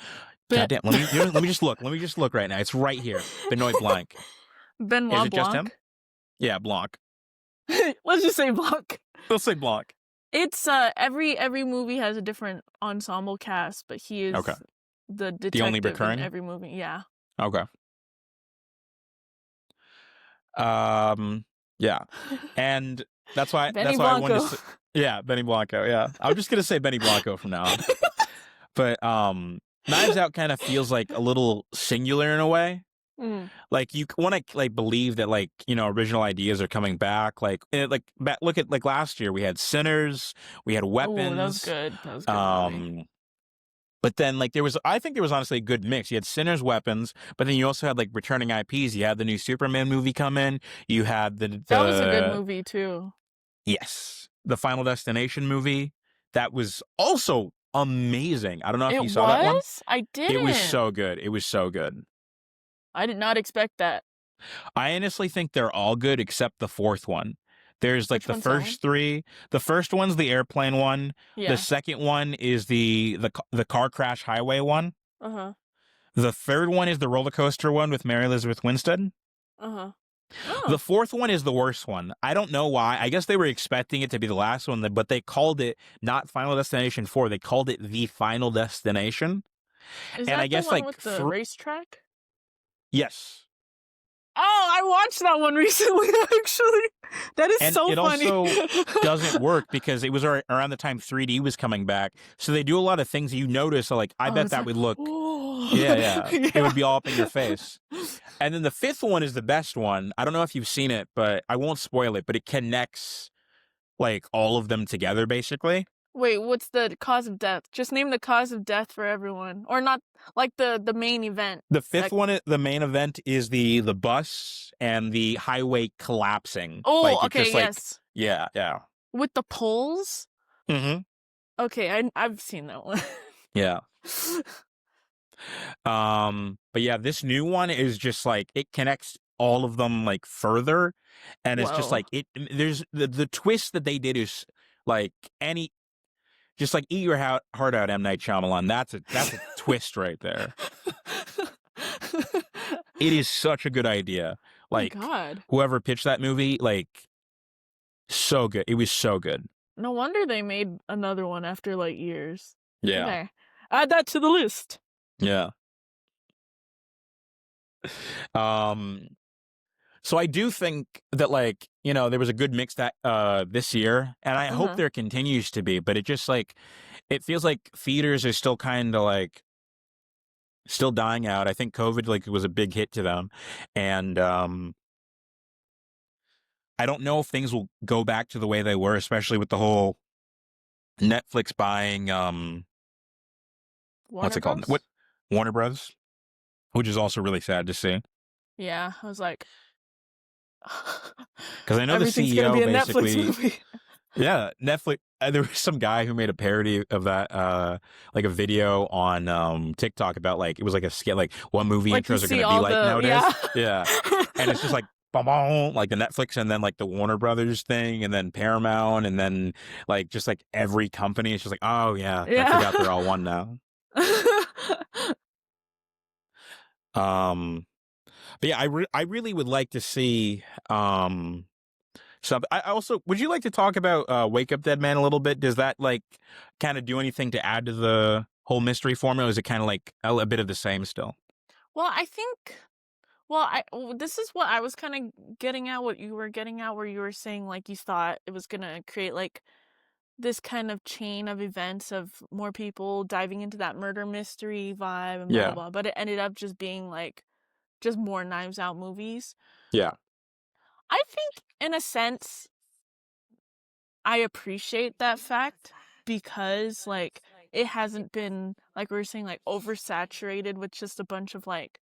A: goddamn. Let me just look. Let me just look right now. It's right here. Benoit Blanc.
B: Benoit
A: Is it
B: Blanc?
A: just him? Yeah, Blanc.
B: Let's just say Blanc.
A: Let's say Blanc.
B: It's every movie has a different ensemble cast, but he is the detective the only recurring in every movie. Yeah.
A: Okay. Yeah, and that's why I wanted to say, yeah, Benny Blanco. Yeah, I'm just gonna say Benny Blanco from now on. But Knives Out kind of feels like a little singular in a way. Like you want to like believe that like, you know, original ideas are coming back. Like look at like last year we had Sinners, we had Weapons.
B: Ooh, that was good. That was good.
A: But then like I think there was honestly a good mix. You had Sinners, Weapons, but then you also had like returning IPs. You had the new Superman movie come in. You had that
B: was a good movie too.
A: Yes, the Final Destination movie that was also amazing. I don't know if you saw that one.
B: I did.
A: It was so good. It was so good.
B: I did not expect that.
A: I honestly think they're all good except the fourth one. There's like
B: Which
A: the
B: one's that one?
A: first three. The first one's the airplane one. The
B: Yeah.
A: second one is the car crash highway one.
B: Uh-huh.
A: The third one is the roller coaster one with Mary Elizabeth Winstead.
B: Uh-huh.
A: The
B: Oh.
A: fourth one is the worst one. I don't know why. I guess they were expecting it to be the last one, but they called it not Final Destination 4. They called it The Final Destination.
B: Is
A: And
B: that
A: I guess
B: the one
A: like
B: with the racetrack?
A: yes.
B: Oh, I watched that one recently, actually. That is
A: And
B: so
A: it
B: funny.
A: also doesn't work because it was around the time 3D was coming back. So they do a lot of things you notice. Like, I bet that would look.
B: Oh.
A: Yeah. It would be all up in your face. And then the fifth one is the best one. I don't know if you've seen it, but I won't spoil it. But it connects like all of them together, basically.
B: Wait, what's the cause of death? Just name the cause of death for everyone. Or not, like the main event.
A: The fifth one, the main event is the bus and the highway collapsing.
B: Oh,
A: like,
B: okay,
A: just,
B: yes.
A: Yeah.
B: With the poles?
A: Mm-hmm.
B: Okay, I've seen that one.
A: Yeah. But yeah, this new one is just like it connects all of them like further, and it's just
B: Whoa.
A: like there's the twist that they did is like just like eat your heart out, M. Night Shyamalan. That's a twist right there. It is such a good idea. Like,
B: oh my God.
A: Whoever pitched that movie, like, so good. It was so good.
B: No wonder they made another one after like years.
A: Yeah.
B: Okay. Add that to the list.
A: Yeah. So I do think that, like, you know, there was a good mix that this year, and I hope there continues to be, but it just like it feels like theaters are still kind of like still dying out. I think COVID like was a big hit to them, and I don't know if things will go back to the way they were, especially with the whole Netflix buying what's it called? What Warner Bros, which is also really sad to see.
B: Yeah, I was like,
A: because I know the
B: everything's
A: CEO
B: gonna be a
A: basically.
B: Netflix movie.
A: Yeah, Netflix. There was some guy who made a parody of that, like a video on TikTok about like it was like a skit, like what movie
B: Like,
A: intros
B: you
A: are
B: see
A: going to be
B: all
A: like
B: the-
A: nowadays.
B: yeah.
A: Yeah, and it's just like boom, like the Netflix, and then like the Warner Brothers thing, and then Paramount, and then like just like every company. It's just like, oh yeah, I forgot they're all one now. But yeah, I really would like to see something. I also would you like to talk about Wake Up Dead Man a little bit? Does that like kind of do anything to add to the whole mystery formula? Or is it kind of like a bit of the same still?
B: Well, I think. Well, this is what I was kind of getting at. What you were getting at, where you were saying like you thought it was gonna create like this kind of chain of events of more people diving into that murder mystery vibe and blah blah blah. But it ended up just being like just more Knives Out movies.
A: Yeah.
B: I think in a sense I appreciate that fact because like it hasn't been like we were saying like oversaturated with just a bunch of like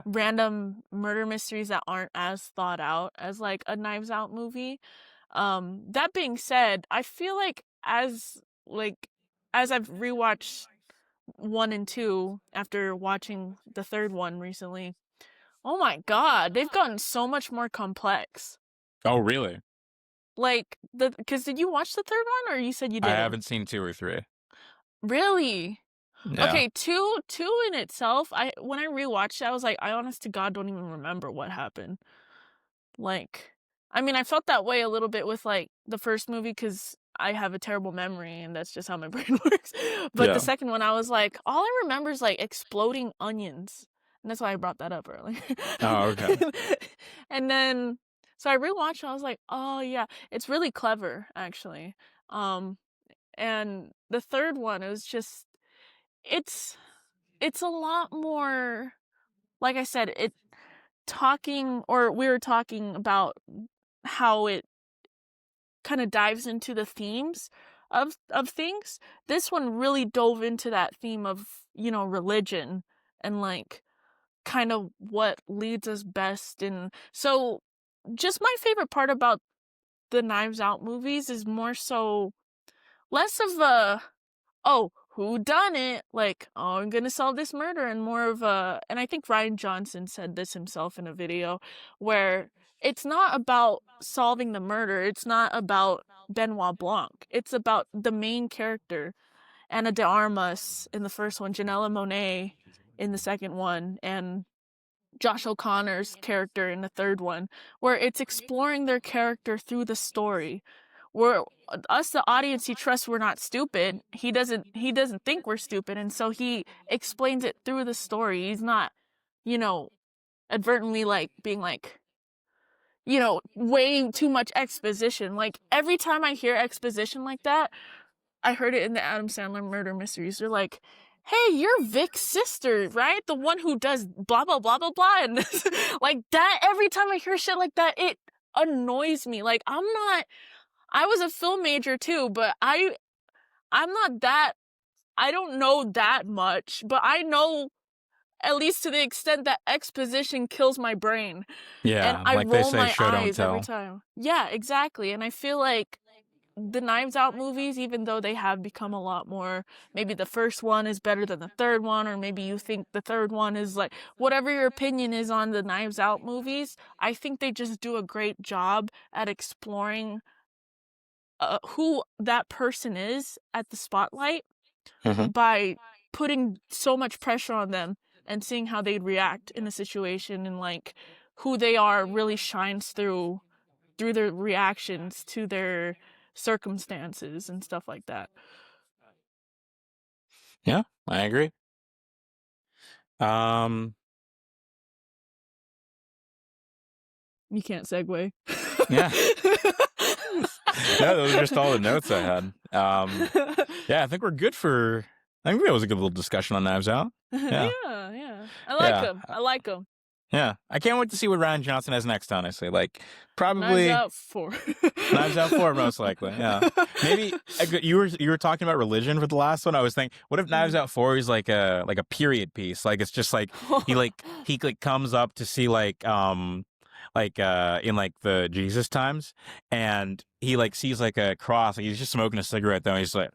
B: random murder mysteries that aren't as thought out as like a Knives Out movie. That being said, I feel like as I've rewatched 1 and 2 after watching the third one recently, oh my God, they've gotten so much more complex.
A: Oh, really?
B: Like because did you watch the third one or you said you didn't?
A: I haven't seen 2 or 3.
B: Really?
A: Yeah.
B: Okay, two in itself. When I rewatched it, I was like, I honest to God don't even remember what happened. Like, I mean, I felt that way a little bit with like the first movie because I have a terrible memory and that's just how my brain works. But the second one, I was like, all I remember is like exploding onions, and that's why I brought that up earlier.
A: Oh, okay.
B: And then, so I rewatched and I was like, oh yeah, it's really clever actually. And the third one, it was just, it's a lot more, like I said, we were talking about how it kind of dives into the themes of things. This one really dove into that theme of, you know, religion and like kind of what leads us best. And so just my favorite part about the Knives Out movies is more so less of a, oh, whodunit, like, oh, I'm gonna solve this murder, and more of a, and I think Rian Johnson said this himself in a video, where it's not about solving the murder, it's not about Benoit Blanc, it's about the main character, Anna de Armas in the first one, Janella Monáe in the second one, and Josh O'Connor's character in the third one, where it's exploring their character through the story. Where us, the audience, he trusts we're not stupid. He doesn't think we're stupid, and so he explains it through the story. He's not, you know, advertently like being like, you know, way too much exposition. Like every time I hear exposition like that, I heard it in the Adam Sandler murder mysteries. They're like, hey, you're Vic's sister, right? The one who does blah, blah, blah, blah, blah. And like that, every time I hear shit like that, it annoys me. Like, I was a film major too, but I'm not that, I don't know that much, but I know at least to the extent that exposition kills my brain.
A: Yeah,
B: and I
A: like they
B: roll
A: say,
B: my
A: show don't
B: eyes every
A: tell.
B: time. Yeah, exactly. And I feel like the Knives Out movies, even though they have become a lot more, maybe the first one is better than the third one, or maybe you think the third one is like, whatever your opinion is on the Knives Out movies, I think they just do a great job at exploring who that person is at the spotlight by putting so much pressure on them and seeing how they'd react in a situation, and like who they are really shines through their reactions to their circumstances and stuff like that.
A: Yeah, I agree.
B: You can't segue.
A: Yeah. No, those are just all the notes I had. Yeah, I think we're good for. I think that was a good little discussion on Knives Out. Yeah,
B: yeah. I like them. I like them.
A: Yeah, I can't wait to see what Rian Johnson has next, honestly. Like, probably
B: Knives Out 4.
A: Knives Out 4, most likely. Yeah, maybe you were talking about religion for the last one. I was thinking, what if Knives Out 4 is like a period piece? Like, it's just like he comes up to see in like the Jesus times, and he like sees like a cross. Like, he's just smoking a cigarette though. And he's like,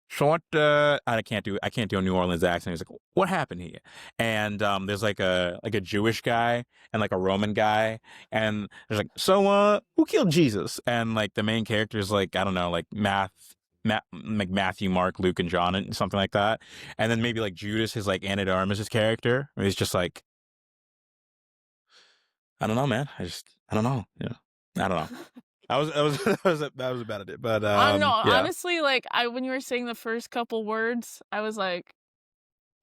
A: so what? I can't do a New Orleans accent. He's like, what happened here? And there's like a Jewish guy and like a Roman guy, and there's like, so who killed Jesus? And like the main character is like, I don't know, like Matthew, Mark, Luke, and John, and something like that. And then maybe like Judas is like Anna de Armas' character. And he's just like, I don't know, man. I don't know. Yeah, I don't know. That was about it. But
B: I don't know.
A: Yeah.
B: Honestly, like when you were saying the first couple words, I was like,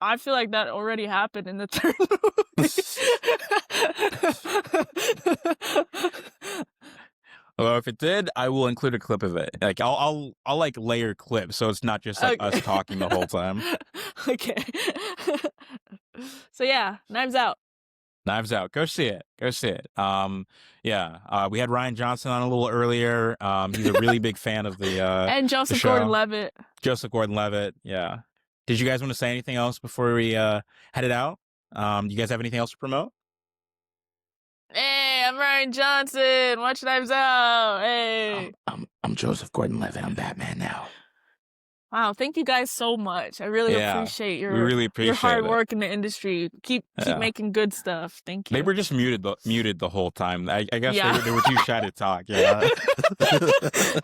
B: I feel like that already happened in the third movie.
A: Well, if it did, I will include a clip of it. Like I'll like layer clips, so it's not just like us talking the whole time.
B: Okay. So yeah, Knives Out.
A: Knives Out. Go see it. Yeah. We had Rian Johnson on a little earlier. He's a really big fan of the
B: and Joseph Gordon-Levitt.
A: Joseph Gordon-Levitt. Yeah. Did you guys want to say anything else before we head it out? Do you guys have anything else to promote?
B: Hey, I'm Rian Johnson. Watch Knives Out. Hey.
A: I'm Joseph Gordon-Levitt. I'm Batman now.
B: Wow, thank you guys so much. I really appreciate your hard work in the industry. Keep making good stuff. Thank you.
A: They were just muted the whole time. I guess they were too shy to talk. Yeah.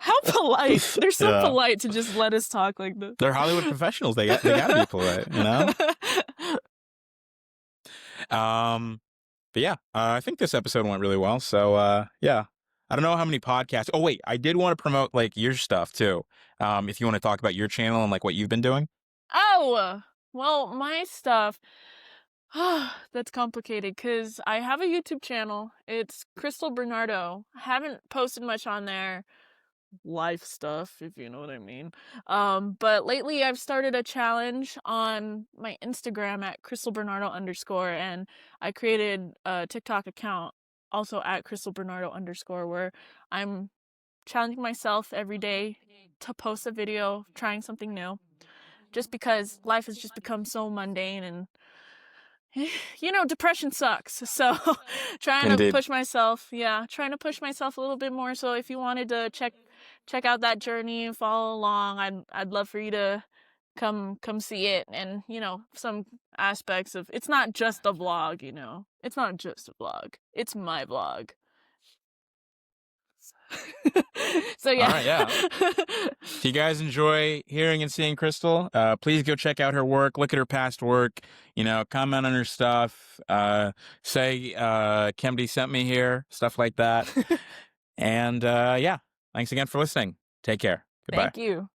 B: How polite. They're so polite to just let us talk like this.
A: They're Hollywood professionals. They got to be polite, you know? But yeah, I think this episode went really well. So yeah. I don't know how many podcasts. Oh, wait, I did want to promote like your stuff too. If you want to talk about your channel and like what you've been doing.
B: Oh, well, my stuff. That's complicated because I have a YouTube channel. It's Crystal Bernardo. I haven't posted much on there. Life stuff, if you know what I mean. But lately I've started a challenge on my Instagram at Crystal Bernardo _ and I created a TikTok account also at Crystal Bernardo _ where I'm challenging myself every day to post a video, trying something new, just because life has just become so mundane and depression sucks. So trying to push myself a little bit more. So if you wanted to check out that journey and follow along, I'd love for you to come see it. And some aspects of it's not just a vlog, it's not just a vlog, it's my vlog. So yeah.
A: All right, yeah. If you guys enjoy hearing and seeing Crystal, please go check out her work, look at her past work, comment on her stuff, say Kemdy sent me here, stuff like that. And yeah, thanks again for listening. Take care. Goodbye.
B: Thank you.